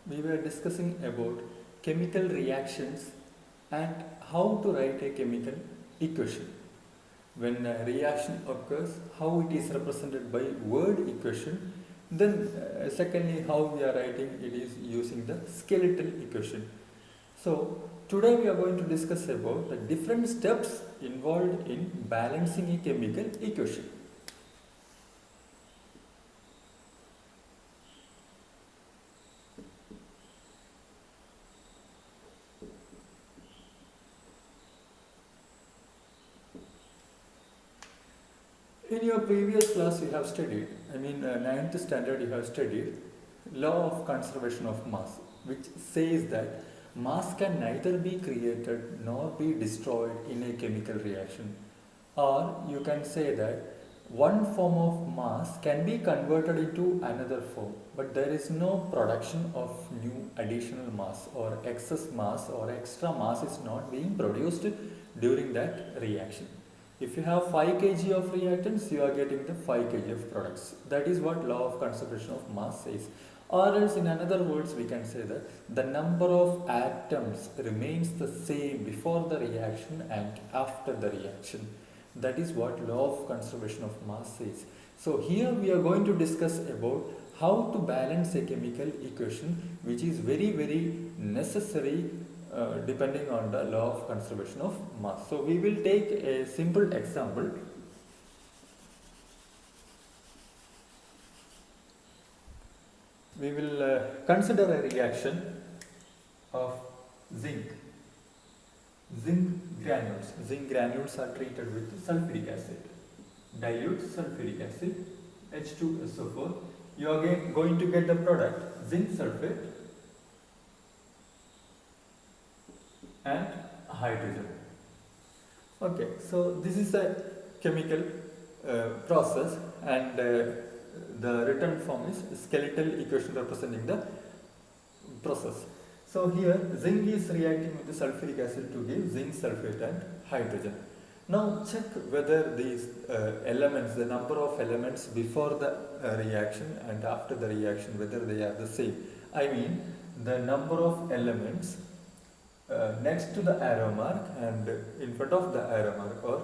we were discussing about chemical reactions and how to write a chemical equation. When a reaction occurs, how it is represented by word equation. Then secondly, how we are writing it is using the skeletal equation. So today we are going to discuss about the different steps involved in balancing a chemical equation. In your previous class you have studied, ninth standard you have studied law of conservation of mass, which says that mass can neither be created nor be destroyed in a chemical reaction. Or you can say that one form of mass can be converted into another form, but there is no production of new additional mass or excess mass or extra mass is not being produced during that reaction. If you have 5 kg of reactants, you are getting the 5 kg of products. That is what law of conservation of mass says. Or else in another words we can say that the number of atoms remains the same before the reaction and after the reaction. That is what law of conservation of mass says. So here we are going to discuss about how to balance a chemical equation, which is very necessary depending on the law of conservation of mass. So we will take a simple example. We will consider a reaction of zinc. Zinc granules. Zinc granules are treated with sulfuric acid. Dilute sulfuric acid, H2SO4. You are going to get the product zinc sulfate and hydrogen. Okay, so this is a chemical process, and the written form is skeletal equation representing the process. So here zinc is reacting with the sulfuric acid to give zinc sulfate and hydrogen. Now check whether these elements, the number of elements before the reaction and after the reaction, whether they are the same. I mean the number of elements next to the arrow mark and in front of the arrow mark, or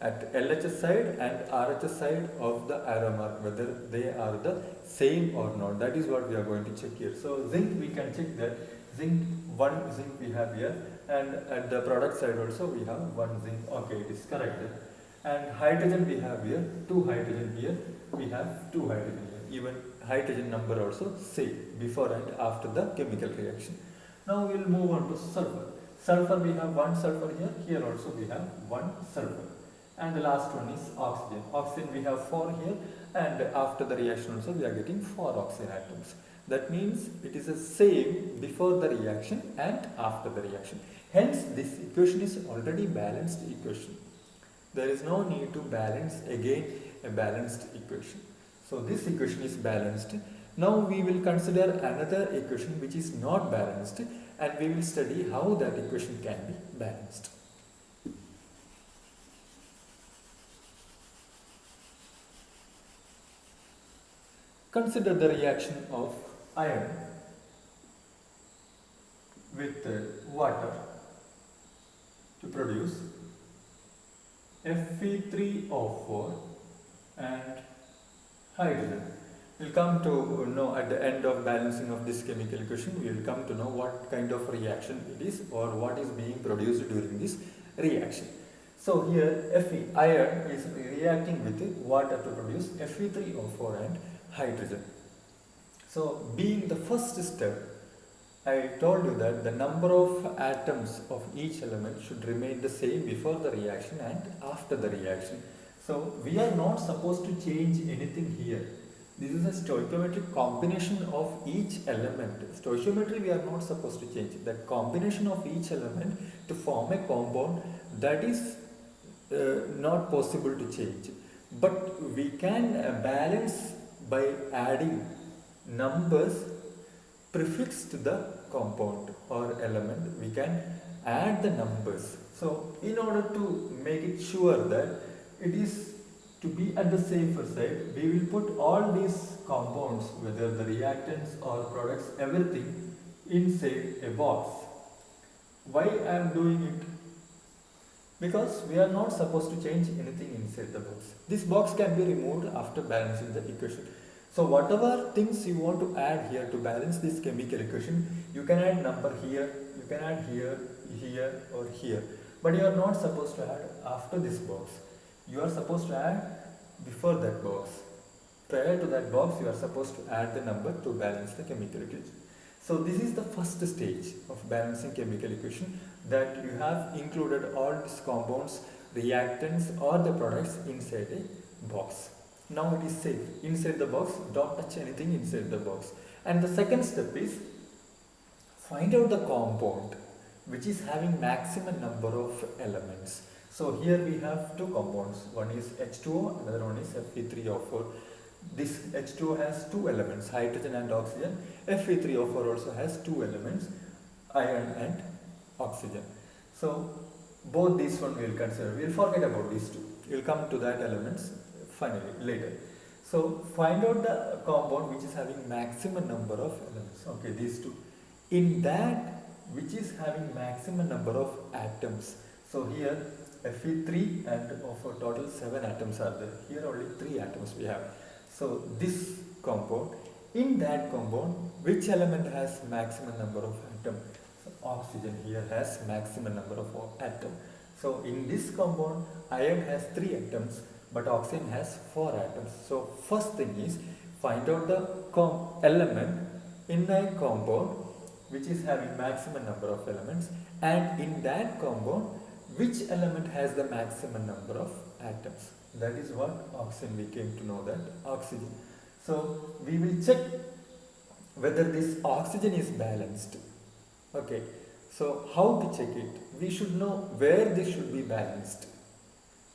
at LHS side and RHS side of the arrow mark, whether they are the same or not. That is what we are going to check here. So zinc, we can check that zinc, one zinc we have here, and at the product side also we have one zinc. Okay, it is correct. And hydrogen we have here, two hydrogen here, we have two hydrogen here. Even hydrogen number also same before and after the chemical reaction. Now we will move on to sulfur. Sulfur, we have one sulfur here, here also we have one sulfur. And the last one is oxygen. Oxygen we have 4 here, and after the reaction also we are getting 4 oxygen atoms. That means it is the same before the reaction and after the reaction. Hence this equation is already balanced equation. There is no need to balance again a balanced equation. So this equation is balanced. Now we will consider another equation which is not balanced, and we will study how that equation can be balanced. Consider the reaction of iron with water to produce Fe3O4 and hydrogen. We will come to know at the end of balancing of this chemical equation, we will come to know what kind of reaction it is or what is being produced during this reaction. So here Fe, iron, is reacting with water to produce Fe3O4 and hydrogen. So being the first step, I told you that the number of atoms of each element should remain the same before the reaction and after the reaction. So we are not supposed to change anything here. This is a stoichiometric combination of each element. Stoichiometry we are not supposed to change. That combination of each element to form a compound, that is not possible to change. But we can balance by adding numbers prefixed to the compound or element. We can add the numbers. So in order to make it sure that it is to be at the safer side, we will put all these compounds, whether the reactants or products, everything inside a box. Why I am doing it? Because we are not supposed to change anything inside the box. This box can be removed after balancing the equation. So whatever things you want to add here to balance this chemical equation, you can add number here, you can add here, here or here. But you are not supposed to add after this box. You are supposed to add before that box. Prior to that box, you are supposed to add the number to balance the chemical equation. So this is the first stage of balancing chemical equation, that you have included all these compounds, reactants or the products inside a box. Now it is safe. Inside the box, don't touch anything inside the box. And the second step is find out the compound which is having maximum number of elements. So here we have two compounds. One is H2O, another one is Fe3O4. This H2O has two elements, hydrogen and oxygen. Fe3O4 also has two elements, iron and oxygen. So both these one we will consider. We will forget about these two. We will come to that elements finally later. So find out the compound which is having maximum number of elements. Okay, these two. In that which is having maximum number of atoms. So here Fe3 and of a total 7 atoms are there. Here only 3 atoms we have. So this compound, in that compound, which element has maximum number of atoms? So oxygen here has maximum number of atoms. So in this compound, iron has 3 atoms, but oxygen has 4 atoms. So first thing is find out the element in a compound which is having maximum number of elements, and in that compound which element has the maximum number of atoms. That is what oxygen we came to know, that oxygen. So we will check whether this oxygen is balanced. Okay, so how to check it? We should know where this should be balanced.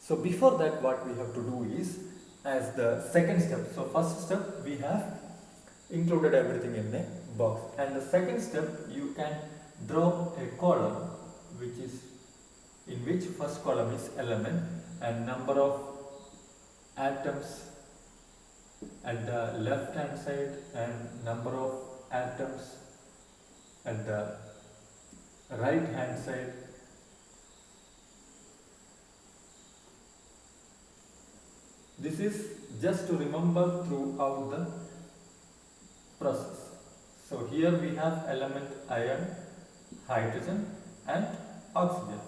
So before that, what we have to do is, as the second step, so first step we have included everything in a box, and the second step you can draw a column which is in which first column is element and number of atoms at the left hand side and number of atoms at the right hand side. This is just to remember throughout the process. So here we have element iron, hydrogen and oxygen.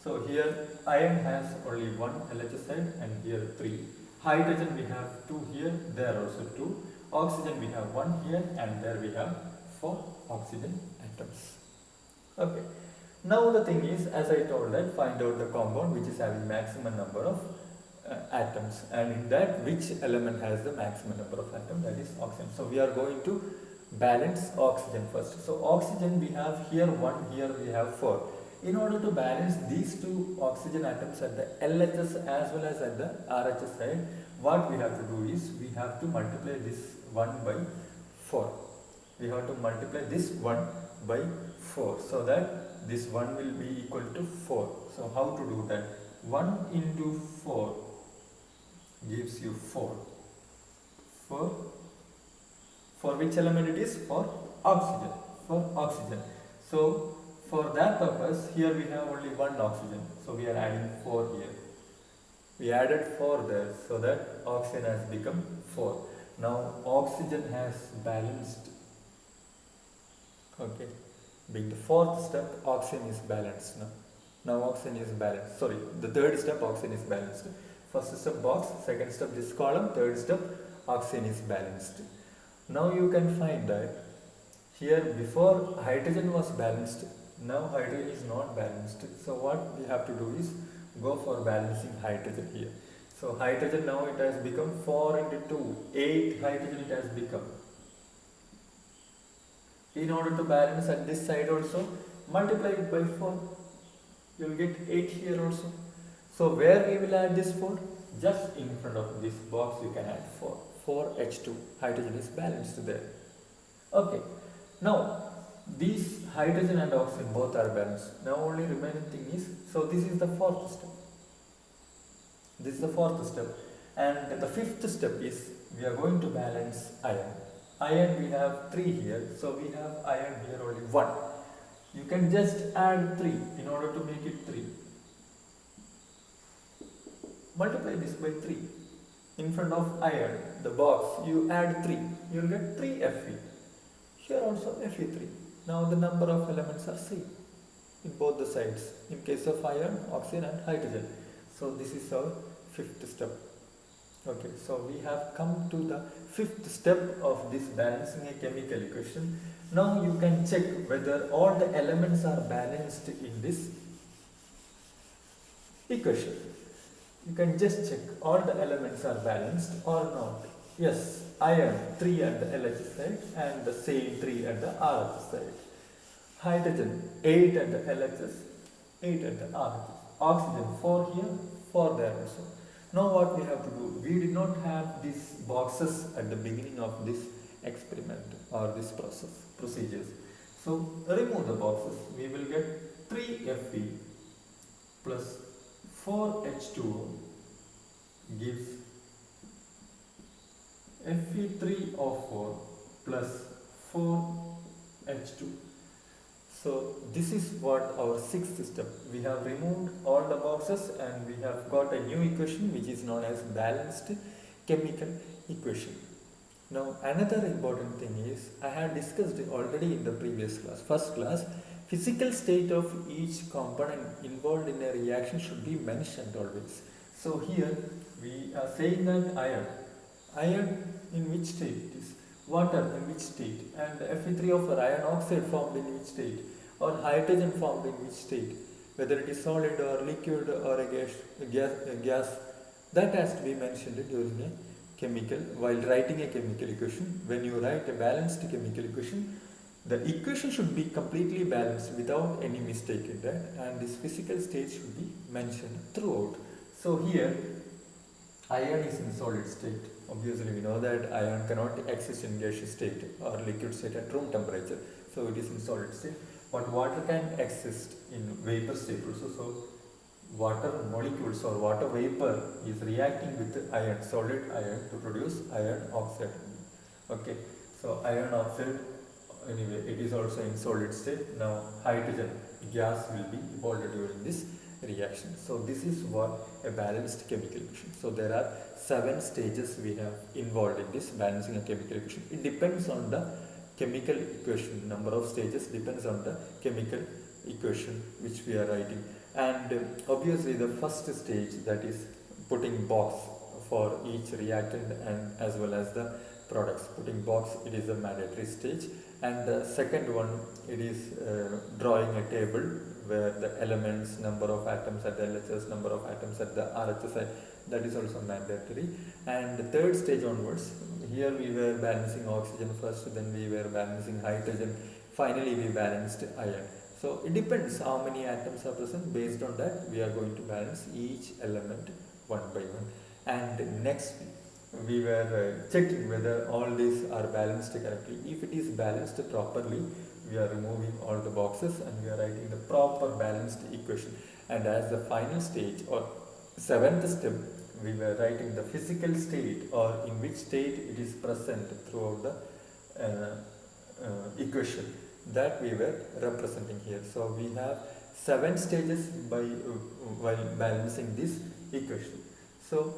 So here iron has only one LH side and here 3. Hydrogen we have 2 here, there also 2. Oxygen we have 1 here and there we have 4 oxygen atoms. Okay. Now the thing is, as I told that, find out the compound which is having maximum number of atoms, and in that which element has the maximum number of atoms, that is oxygen. So we are going to balance oxygen first. So oxygen we have here 1, here we have 4. In order to balance these two oxygen atoms at the LHS as well as at the RHS side, what we have to do is we have to multiply this 1 by 4. We have to multiply this 1 by 4 so that this 1 will be equal to 4. So how to do that? 1 into 4 gives you 4. For which element it is? For oxygen. For oxygen. So for that purpose, here we have only one oxygen. So we are adding 4 here. We added 4 there, so that oxygen has become 4. Now oxygen has balanced. Okay. Being the fourth step, oxygen is balanced now. Now oxygen is balanced. Sorry, the third step, oxygen is balanced. First step box, second step this column, third step oxygen is balanced. Now you can find that here before hydrogen was balanced, now hydrogen is not balanced. So what we have to do is go for balancing hydrogen here. So hydrogen now it has become 4 into 2, 8 hydrogen it has become. In order to balance at this side also, multiply it by 4. You will get 8 here also. So where we will add this 4? Just in front of this box you can add 4. 4H2. Hydrogen is balanced there. Okay. Now these hydrogen and oxygen both are balanced. Now only remaining thing is, so this is the fourth step. This is the fourth step. And the fifth step is we are going to balance iron. iron we have 3 here, so we have iron here only 1. You can just add 3 in order to make it 3. Multiply this by 3. In front of iron, the box, you add 3. You will get 3 Fe. Here also Fe3. Now the number of elements are same in both the sides, in case of iron, oxygen and hydrogen. So this is our 5th step. Okay, so we have come to the 5th step of this balancing a chemical equation. Now you can check whether all the elements are balanced in this equation. You can just check all the elements are balanced or not. Yes, iron 3 at the LH side and the same 3 at the RH side. Hydrogen 8 at the LHS, 8 at the RHS. Oxygen 4 here, 4 there also. Now what we have to do? We did not have these boxes at the beginning of this experiment or this procedures. So remove the boxes. We will get 3 Fe plus 4 H2O gives Fe3O4 plus 4 H2. So this is what our 6th step. We have removed all the boxes and we have got a new equation which is known as balanced chemical equation. Now another important thing is, I had discussed already in the previous class, first class, physical state of each component involved in a reaction should be mentioned always. So here we are saying that iron in which state it is, water in which state, and Fe3O4 iron oxide formed in which state, or hydrogen formed in which state, whether it is solid or liquid or a gas, that has to be mentioned during a chemical, while writing a chemical equation. When you write a balanced chemical equation, the equation should be completely balanced without any mistake in that, and this physical state should be mentioned throughout. So here iron is in solid state. Obviously we know that iron cannot exist in gaseous state or liquid state at room temperature, so it is in solid state. But water can exist in vapor state also. So water molecules or water vapor is reacting with iron, solid iron, to produce iron oxide. Okay, so iron oxide, anyway, it is also in solid state. Now hydrogen gas will be evolved during this reaction. So this is what a balanced chemical equation. So there are 7 stages we have involved in this balancing a chemical equation. It depends on the chemical equation. Number of stages depends on the chemical equation which we are writing. And obviously the first stage, that is putting box for each reactant and as well as the products. Putting box, it is a mandatory stage. And the second one, it is drawing a table where the elements, number of atoms at the LHS, number of atoms at the RHS side, that is also mandatory. And the third stage onwards, here we were balancing oxygen first, then we were balancing hydrogen, finally we balanced iron. So it depends how many atoms are present. Based on that, we are going to balance each element one by one. And next, we were checking whether all these are balanced correctly. If it is balanced properly, we are removing all the boxes and we are writing the proper balanced equation. And as the final stage or 7th step, we were writing the physical state or in which state it is present throughout the equation, that we were representing here. So we have 7 stages while balancing this equation. So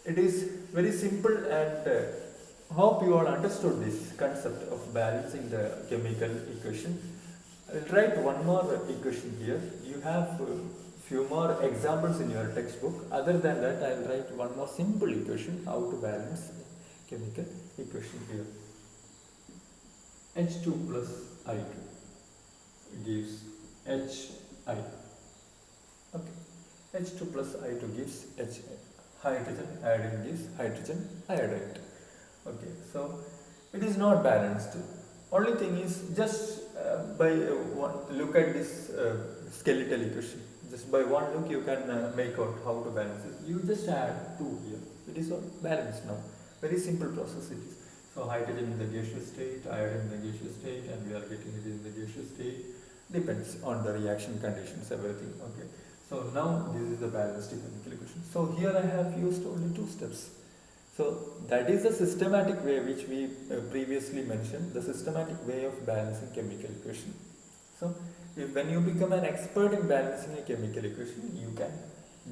it is very simple, and hope you all understood this concept of balancing the chemical equation. I will write one more equation here. You have few more examples in your textbook. Other than that, I will write one more simple equation how to balance chemical equation here. H2 plus I2 gives HI. Okay. H2 plus I2 gives HI. Hydrogen iodine gives hydrogen iodide. Okay, so it is not balanced. Only thing is, just by one look at this skeletal equation, just by one look you can make out how to balance it. You just add 2 here. It is all balanced now. Very simple process it is. So hydrogen in the gaseous state, iodine in the gaseous state, and we are getting it in the gaseous state. Depends on the reaction conditions, everything. Okay. So now this is the balanced chemical equation. So here I have used only 2 steps. So that is the systematic way which we previously mentioned, the systematic way of balancing chemical equation. So when you become an expert in balancing a chemical equation, you can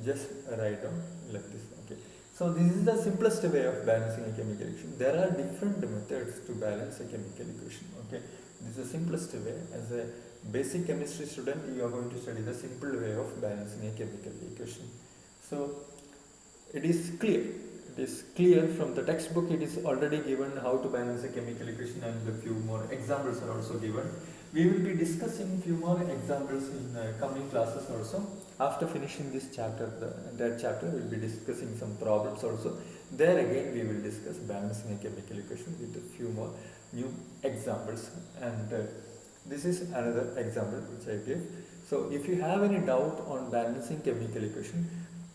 just write down like this. Okay. So this is the simplest way of balancing a chemical equation. There are different methods to balance a chemical equation. Okay. This is the simplest way. As a basic chemistry student, you are going to study the simple way of balancing a chemical equation. So it is clear. It is clear from the textbook. It is already given how to balance a chemical equation, and a few more examples are also given. We will be discussing few more examples in coming classes also. After finishing this chapter, that chapter, we will be discussing some problems also. There again we will discuss balancing a chemical equation with a few more new examples. And this is another example which I gave. So if you have any doubt on balancing chemical equation,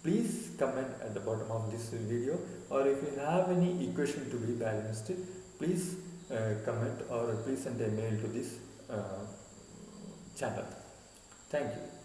please comment at the bottom of this video, or if you have any equation to be balanced, please comment or please send a mail to this channel. Thank you.